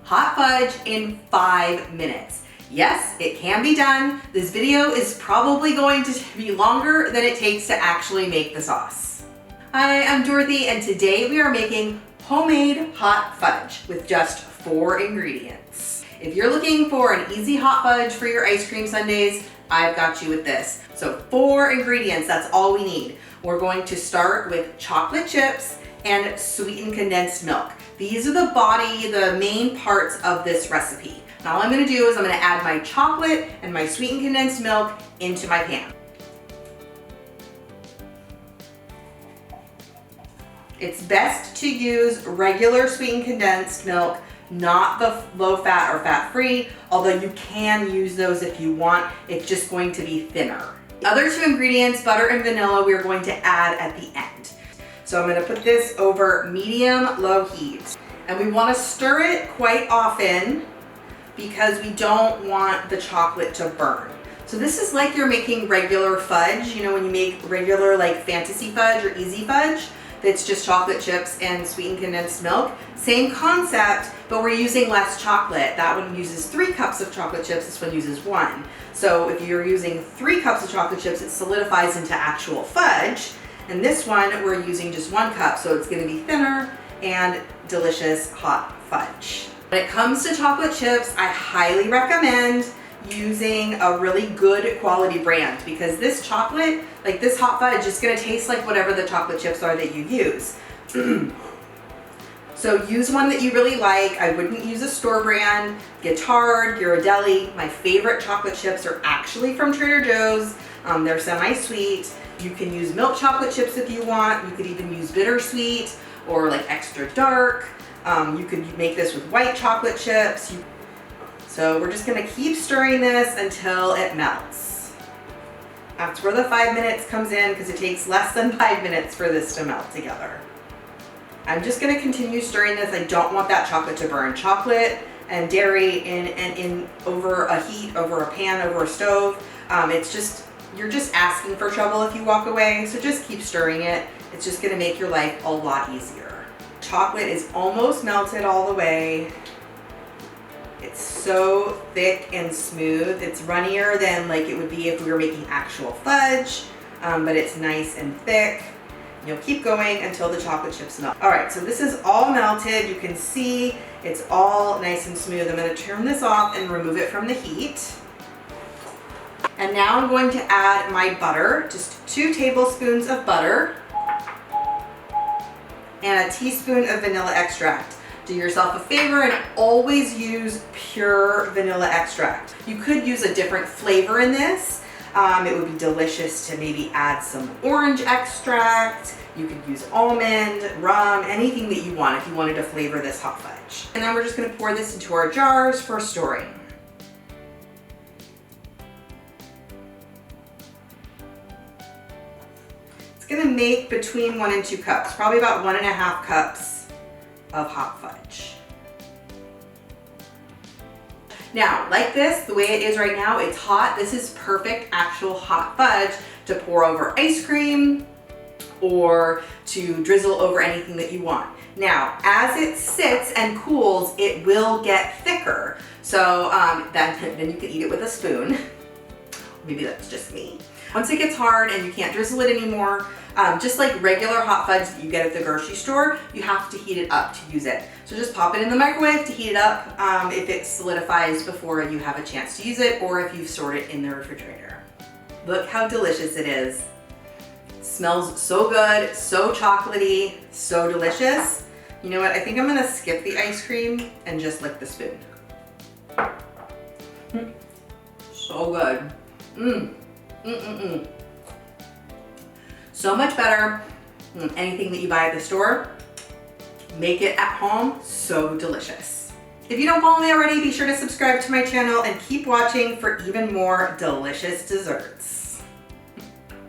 hot fudge in 5 minutes. Yes, it can be done. This video is probably going to be longer than it takes to actually make the sauce. Hi, I'm Dorothy, and today we are making homemade hot fudge with just 4 ingredients. If you're looking for an easy hot fudge for your ice cream sundaes, I've got you with this. So 4 ingredients, that's all we need. We're going to start with chocolate chips and sweetened condensed milk. These are the main parts of this recipe. Now all I'm gonna do is I'm gonna add my chocolate and my sweetened condensed milk into my pan. It's best to use regular sweetened condensed milk, not the low fat or fat free, although you can use those if you want. It's just going to be thinner. The other 2 ingredients, butter and vanilla, we're going to add at the end. So I'm gonna put this over medium-low heat. And we wanna stir it quite often because we don't want the chocolate to burn. So this is like you're making regular fudge, you know, when you make regular like fantasy fudge or easy fudge, that's just chocolate chips and sweetened condensed milk. Same concept, but we're using less chocolate. That one uses 3 cups of chocolate chips, this one uses 1. So if you're using 3 cups of chocolate chips, it solidifies into actual fudge. And this one, we're using just 1 cup, so it's gonna be thinner and delicious hot fudge. When it comes to chocolate chips, I highly recommend using a really good quality brand because this chocolate, like this hot fudge, is gonna taste like whatever the chocolate chips are that you use. So use one that you really like. I wouldn't use a store brand. Guittard, Ghirardelli. My favorite chocolate chips are actually from Trader Joe's. They're semi-sweet. You can use milk chocolate chips if you want. You could even use bittersweet or like extra dark. You could make this with white chocolate chips. So we're just gonna keep stirring this until it melts. That's where the 5 minutes comes in because it takes less than 5 minutes for this to melt together. I'm just gonna continue stirring this. I don't want that chocolate to burn. Chocolate and dairy in over a heat, over a pan, over a stove. You're just asking for trouble if you walk away. So just keep stirring it. It's just gonna make your life a lot easier. Chocolate is almost melted all the way. It's so thick and smooth. It's runnier than like it would be if we were making actual fudge, but it's nice and thick. You'll keep going until the chocolate chips melt. All right, so this is all melted. You can see it's all nice and smooth. I'm gonna turn this off and remove it from the heat. And now I'm going to add my butter, just 2 tablespoons of butter and a teaspoon of vanilla extract. Do yourself a favor and always use pure vanilla extract. You could use a different flavor in this. It would be delicious to maybe add some orange extract. You could use almond, rum, anything that you want if you wanted to flavor this hot fudge. And then we're just gonna pour this into our jars for storing. It's gonna make between 1 and 2 cups, probably about 1.5 cups of hot fudge. Now, like this, the way it is right now, it's hot. This is perfect actual hot fudge to pour over ice cream or to drizzle over anything that you want. Now, as it sits and cools, it will get thicker. So then you can eat it with a spoon. Maybe that's just me. Once it gets hard and you can't drizzle it anymore, just like regular hot fudge that you get at the grocery store, you have to heat it up to use it. So just pop it in the microwave to heat it up if it solidifies before you have a chance to use it or if you've stored it in the refrigerator. Look how delicious it is. It smells so good, so chocolatey, so delicious. You know what, I think I'm gonna skip the ice cream and just lick the spoon. So good. So much better than anything that you buy at the store. Make it at home, so delicious. If you don't follow me already, be sure to subscribe to my channel and keep watching for even more delicious desserts.